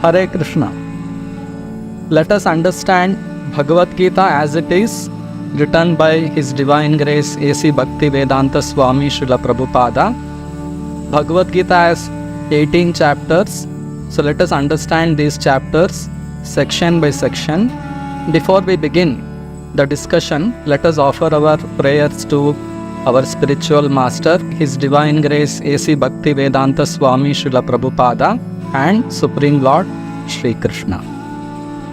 Hare Krishna. Let us understand Bhagavad Gita as it is, written by His Divine Grace A.C. Bhaktivedanta Swami Srila Prabhupada. Bhagavad Gita has 18 chapters. So let us understand these chapters section by section. Before we begin the discussion, let us offer our prayers to our spiritual master, His Divine Grace A.C. Bhaktivedanta Swami Srila Prabhupada and Supreme Lord Shri Krishna.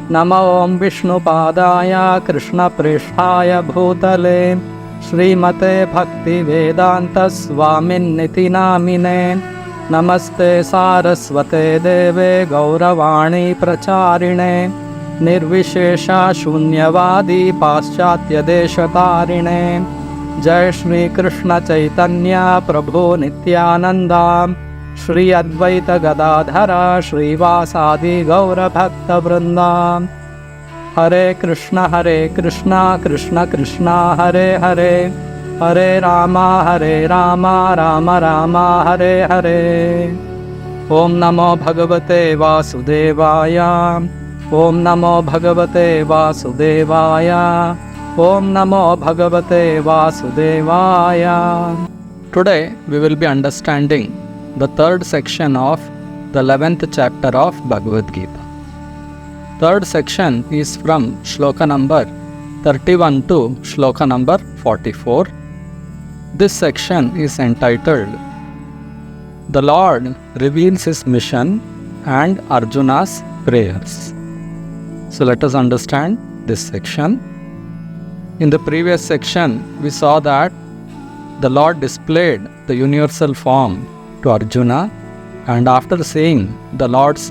Namo Om Vishnu Padaya Krishna Prishthaya Bhutale Srimate Bhaktivedanta Swamin Niti Namine Namaste Saraswate Deve Gauravani Pracharine Nirvishesha Shunyavadi Paschatya Deshatarine Jai Shri Krishna Chaitanya Prabhu Nityananda Shri Advaita Gadadhara Shri Vasadi Gaura Bhakta Vrinda Hare Krishna Krishna Krishna Hare Hare Hare Rama Rama Rama Hare Hare Om Namo Bhagavate Vasudevaya Om Namo Bhagavate Vasudevaya Om Namo Bhagavate Vasudevaya. Today we will be understanding the third section of the 11th chapter of Bhagavad Gita. Third section is from Shloka number 31 to Shloka number 44. This section is entitled The Lord Reveals His Mission and Arjuna's Prayers. So let us understand this section. In the previous section, we saw that the Lord displayed the universal form to Arjuna, and after seeing the Lord's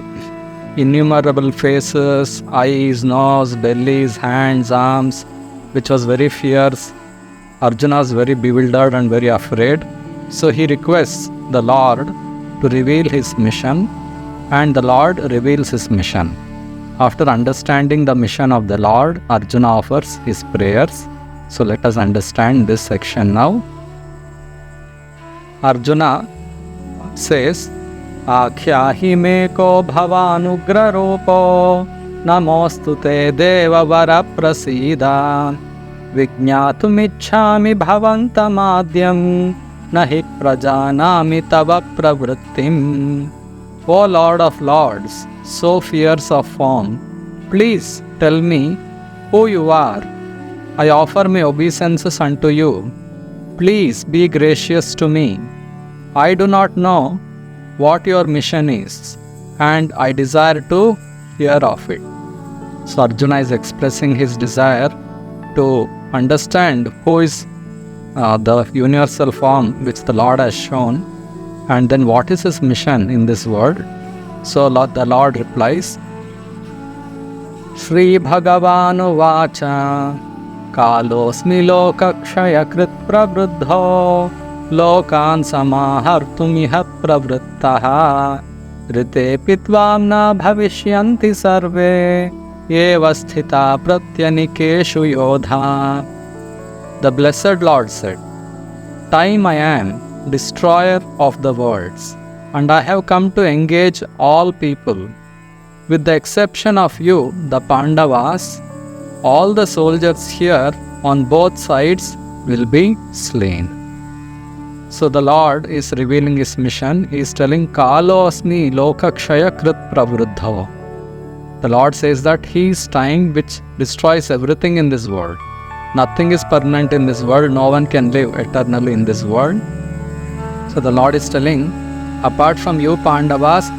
innumerable faces, eyes, nose, bellies, hands, arms, which was very fierce, Arjuna was very bewildered and very afraid. So he requests the Lord to reveal his mission, and the Lord reveals his mission. After understanding the mission of the Lord, Arjuna offers his prayers. So let us understand this section now. Arjuna says, Akhyahi me ko bhavanugra ropo namostute deva vara prasida vijñātumicchāmi bhavantamadhyam nahi prajanami tava pravrittim. O Lord of Lords, so fierce of form, please tell me who you are. I offer my obeisances unto you. Please be gracious to me. I do not know what your mission is, and I desire to hear of it. So Arjuna is expressing his desire to understand who is the universal form which the Lord has shown, and then what is his mission in this world. So the Lord replies, Shri Bhagavanu Vacha Kalosmi Lokakshaya Krit Pravruddho Lokan Samahartumiha Pravruttaha Rite Pitvamna Bhavishyanti Sarve Eva Sthita Pratyanikeshu Yodha. The Blessed Lord said, Time I am, destroyer of the worlds, and I have come to engage all people. With the exception of you, the Pandavas, all the soldiers here on both sides will be slain. So the Lord is revealing his mission. He is telling, Kalo asmi lokakshaya krit pravruddho. The Lord says that he is time which destroys everything in this world. Nothing is permanent in this world. No one can live eternally in this world. So the Lord is telling, apart from you Pandavas,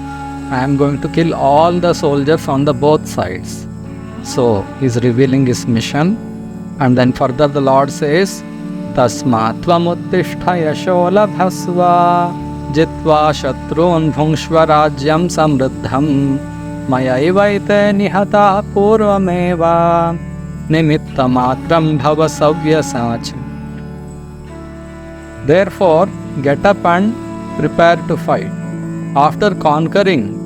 I am going to kill all the soldiers on the both sides. So he is revealing his mission. And then further the Lord says, Tasma tvamuttishta yasho labhasva jitva shatrun bhungshva rajyam samriddham maya ivaite nihata purvameva nimitta matram bhava savyasach. Therefore, get up and prepare to fight. After conquering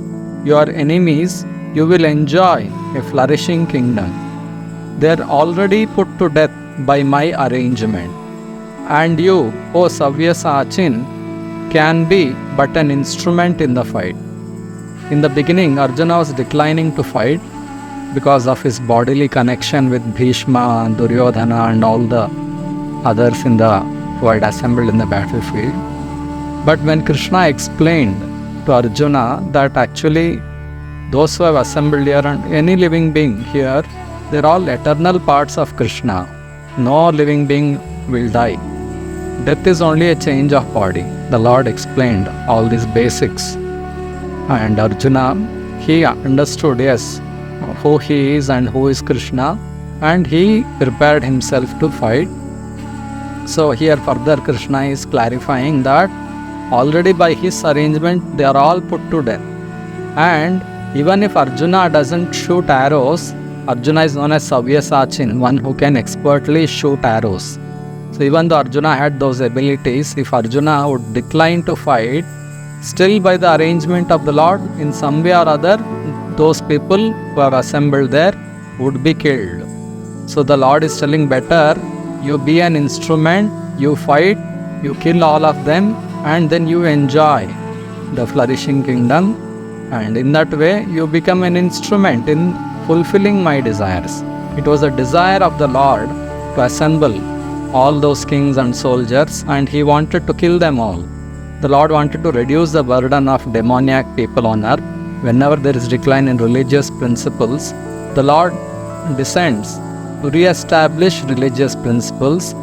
your enemies, you will enjoy a flourishing kingdom. They are already put to death by my arrangement. And you, O Savyasachin, can be but an instrument in the fight. in the beginning, Arjuna was declining to fight because of his bodily connection with Bhishma and Duryodhana and all the others who had assembled in the battlefield. But when Krishna explained to Arjuna that actually those who have assembled here and any living being here, they are all eternal parts of Krishna. No living being will die. Death is only a change of body. The Lord explained all these basics. And Arjuna, he understood, yes, who he is and who is Krishna, and he prepared himself to fight. So here further Krishna is clarifying that already by his arrangement they are all put to death. And even if Arjuna doesn't shoot arrows, Arjuna is known as Savyasachin, one who can expertly shoot arrows. So even though Arjuna had those abilities, if Arjuna would decline to fight, still by the arrangement of the Lord, in some way or other, those people who have assembled there would be killed. So the Lord is telling, better you be an instrument, you fight, you kill all of them, and then you enjoy the flourishing kingdom. And in that way, you become an instrument in fulfilling my desires. It was a desire of the Lord to assemble all those kings and soldiers, and he wanted to kill them all. The Lord wanted to reduce the burden of demoniac people on earth. Whenever there is decline in religious principles, the Lord descends to re-establish religious principles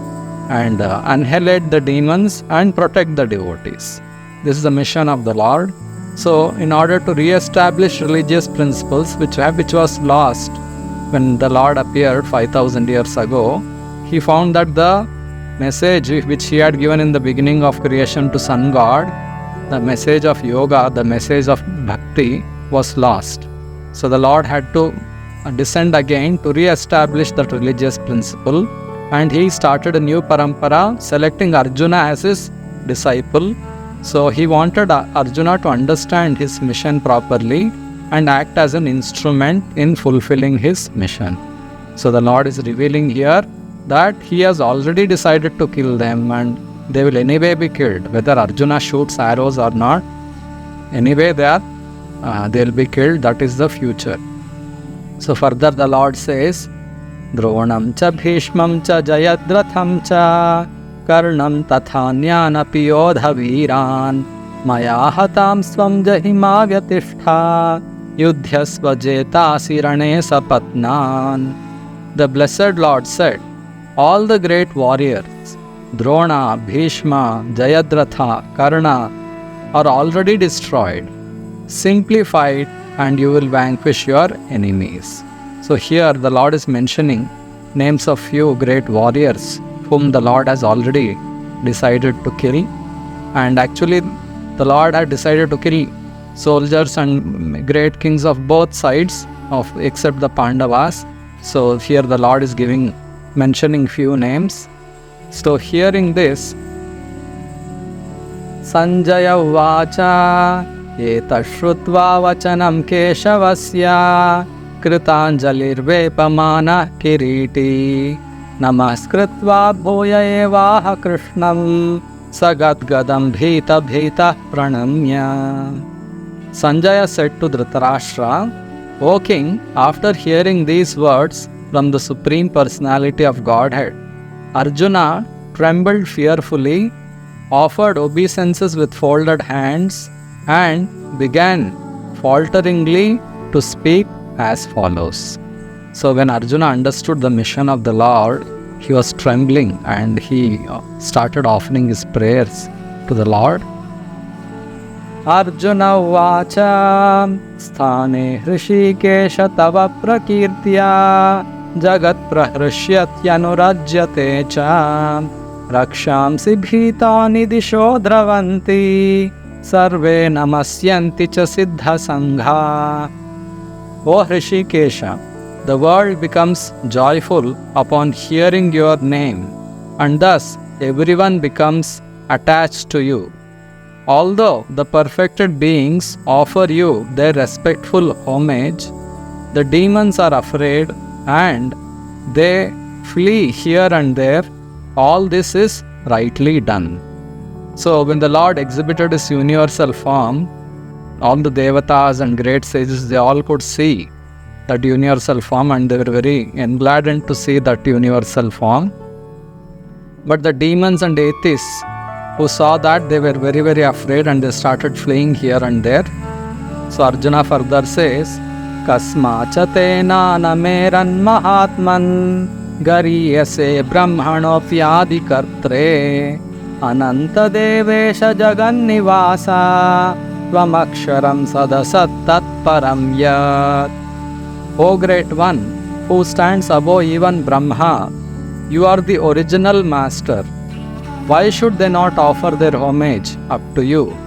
and annihilate the demons and protect the devotees. This is the mission of the Lord. So, in order to re-establish religious principles which was lost when the Lord appeared 5,000 years ago, he found that the message which he had given in the beginning of creation to Sun God, the message of yoga, the message of bhakti was lost. So the Lord had to descend again to re-establish that religious principle, and he started a new parampara, selecting Arjuna as his disciple. So he wanted Arjuna to understand his mission properly and act as an instrument in fulfilling his mission. So the Lord is revealing here that he has already decided to kill them, and they will anyway be killed, whether Arjuna shoots arrows or not. Anyway they will be killed. That is the future. So further the Lord says, Dronam cha bhishmam cha jayadratham cha karnam tathanyanapi yodha viran maya hatam svam jahima vyatishta yudhyasva jetasi rane sapatnan. The blessed Lord said, all the great warriors, Drona, Bhishma, Jayadratha, Karna, are already destroyed. Simply fight and you will vanquish your enemies. So here the Lord is mentioning names of few great warriors whom the Lord has already decided to kill. And actually the Lord had decided to kill soldiers and great kings of both sides except the Pandavas. So here the Lord is mentioning few names. So hearing this, Sanjaya Vacha Eta Shrutva Vachanam Keshavasya Kritanjalir Vepamana Kiriti Namaskritva Bhoya Evaha Krishnam Sagat Gadam Bhita Bhita Pranamya. Sanjaya said to Dhritarashtra, O king, after hearing these words from the Supreme Personality of Godhead, Arjuna trembled fearfully, offered obeisances with folded hands, and began falteringly to speak as follows. So when Arjuna understood the mission of the Lord, he was trembling and he started offering his prayers to the Lord. Arjuna vacha sthane hrishikesha tava prakirtya jagat prahrishyatyanurajyate cha rakshamsi bhitani disho dravanti sarve namasyanti cha siddha sangha. O Hrishikesha, the world becomes joyful upon hearing your name, and thus everyone becomes attached to you. Although the perfected beings offer you their respectful homage, the demons are afraid and they flee here and there. All this is rightly done. So when the Lord exhibited his universal form, all the devatas and great sages, they all could see that universal form, and they were very gladdened to see that universal form. But the demons and atheists who saw that, they were very, very afraid, and they started fleeing here and there. So Arjuna further says, Kasmacha tena nameran mahatman gariyase brahmanopyadi kartre ananta devesha jagannivasa tvamaksharam sadasat tatparam yat. O Great One, who stands above even Brahma, you are the original master. Why should they not offer their homage up to you?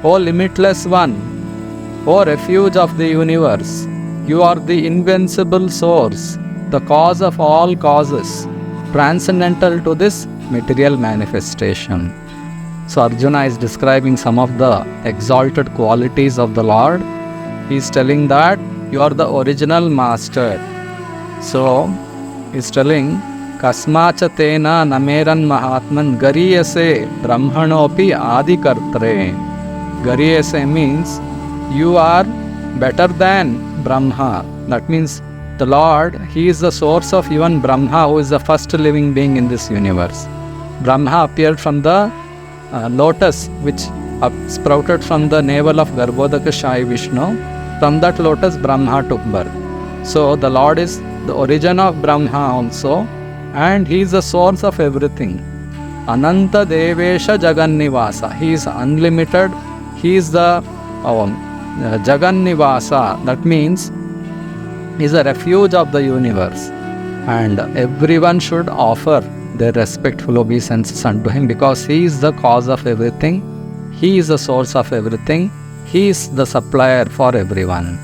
O Limitless One, O Refuge of the universe, you are the invincible source, the cause of all causes, transcendental to this material manifestation. So Arjuna is describing some of the exalted qualities of the Lord. He is telling that you are the original master. So he is telling, Kasmacha tena nameran mahatman gariyase brahmanopi adikartre. Gariyase means you are better than Brahma. That means the Lord, He is the source of even Brahma, who is the first living being in this universe. Brahma appeared from the lotus which sprouted from the navel of Garbhodaka Shai Vishnu. From that lotus Brahma took birth. So the Lord is the origin of Brahma also, and He is the source of everything. Ananta Devesha Jagannivasa. He is unlimited. He is the Jagannivasa. That means He is a refuge of the universe. And everyone should offer their respectful obeisances unto Him, because He is the cause of everything. He is the source of everything. He is the supplier for everyone.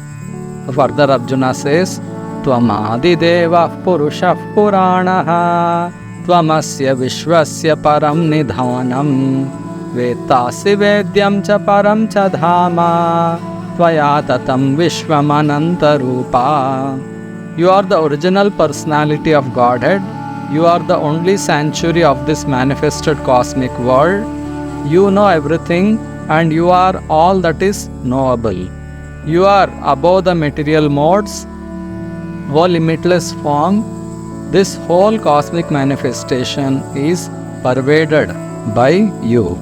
Further Arjuna says, Tvamadi deva purushah puranaha Tvamasya vishwasya param nidhanam Vetasi vedyam cha param cha dhama Tvaya tatam vishvam ananta rupa. You are the original personality of Godhead. You are the only sanctuary of this manifested cosmic world. You know everything, and you are all that is knowable. You are above the material modes, O limitless form. This whole cosmic manifestation is pervaded by you.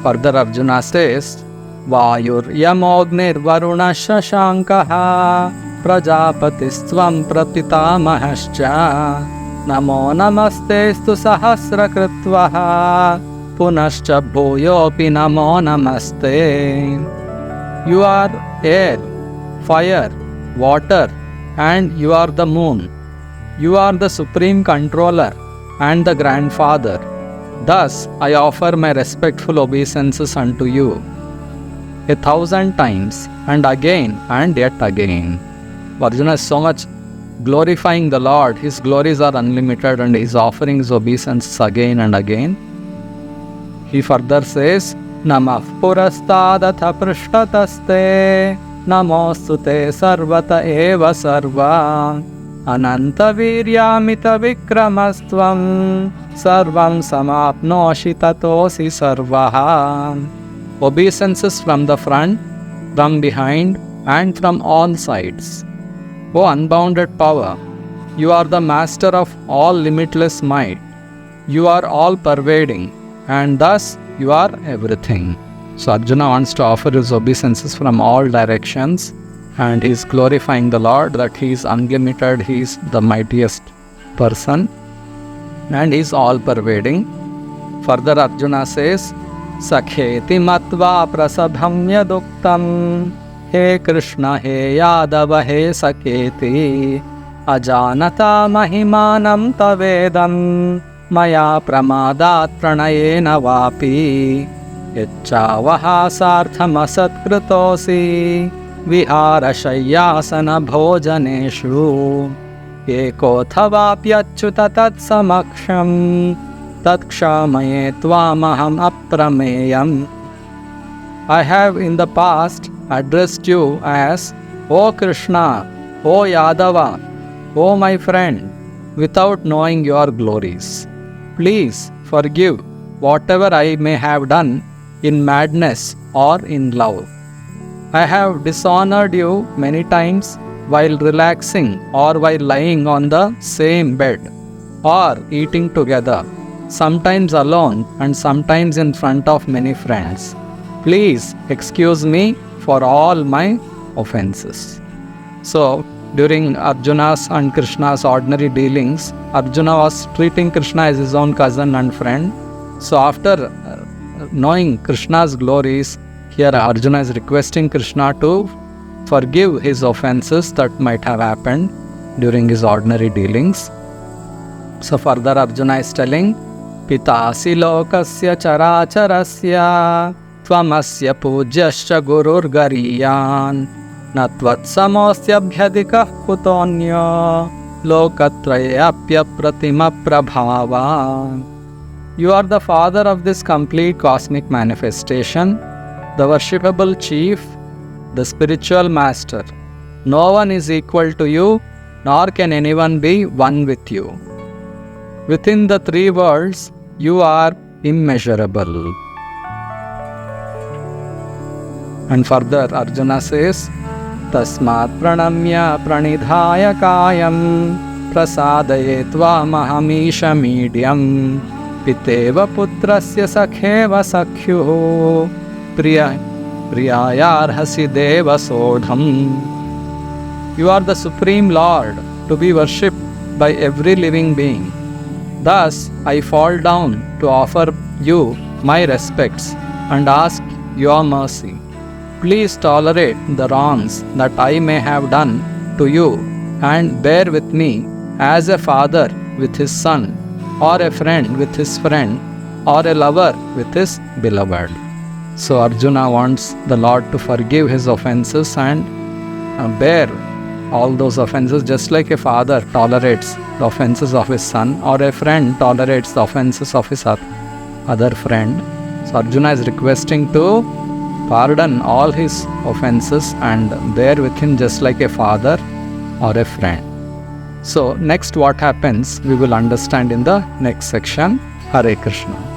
Further Arjuna says, Vayur yamognir varuna shashankaha Prajapatistvam pratitamahascha Namo namastestu sahasra kritvaha Punascha bhuyopi namo namaste. You are air, fire, water, and you are the moon. You are the supreme controller and the grandfather. Thus I offer my respectful obeisances unto you 1,000 times, and again and yet again. Arjuna is so much glorifying the Lord. His glories are unlimited, and he is offering his obeisances again and again. He further says, Namah purastadatha prishtataste Namostute sarvata eva sarva Ananta viryamita vikramastvam Sarvam samapnoshi tatosi sarvaha. Obeisances from the front, from behind, and from all sides. O unbounded power, you are the master of all limitless might. You are all pervading, and thus you are everything. So Arjuna wants to offer his obeisances from all directions, and he is glorifying the Lord that he is unlimited, he is the mightiest person, and he is all pervading. Further Arjuna says, Sakheti matva prasabhamya duktam He Krishna he Yadava he Sakheti Ajanata mahimanam tavedam Maya pramadat pranayena vapi Yachavaha sarthamasatkrutosi Vihara shayyasana bhojaneshu Ekothavaapyachyuta tatsamaksham Tatksamaye tvamaham aprameyam. I have in the past addressed you as O Krishna, O Yadava, O my friend, without knowing your glories. Please forgive whatever I may have done in madness or in love. I have dishonored you many times while relaxing or while lying on the same bed or eating together, sometimes alone and sometimes in front of many friends. Please excuse me for all my offenses. So, during Arjuna's and Krishna's ordinary dealings, Arjuna was treating Krishna as his own cousin and friend. So, after knowing Krishna's glories, here Arjuna is requesting Krishna to forgive his offenses that might have happened during his ordinary dealings. So further Arjuna is telling, Pitasi lokasya characharasya tvamasya pujyascha gurur gariyan natvatsamosya bhyadika kutonya lokatrayapya pratima prabhava. You are the father of this complete cosmic manifestation, the worshipable chief, the spiritual master. No one is equal to you, nor can anyone be one with you. Within the three worlds, you are immeasurable. And further, Arjuna says, Tasmat pranamya pranidhaya kayam prasadayetva mahamisha medium piteva putrasya sakheva sakhyuho priyayarhasi deva sodham. You are the Supreme Lord, to be worshipped by every living being. Thus, I fall down to offer you my respects and ask your mercy. Please tolerate the wrongs that I may have done to you and bear with me as a father with his son, or a friend with his friend, or a lover with his beloved. So Arjuna wants the Lord to forgive his offenses and bear all those offenses, just like a father tolerates the offenses of his son, or a friend tolerates the offenses of his other friend. So Arjuna is requesting to pardon all his offenses and bear with him just like a father or a friend. So next what happens, we will understand in the next section. Hare Krishna.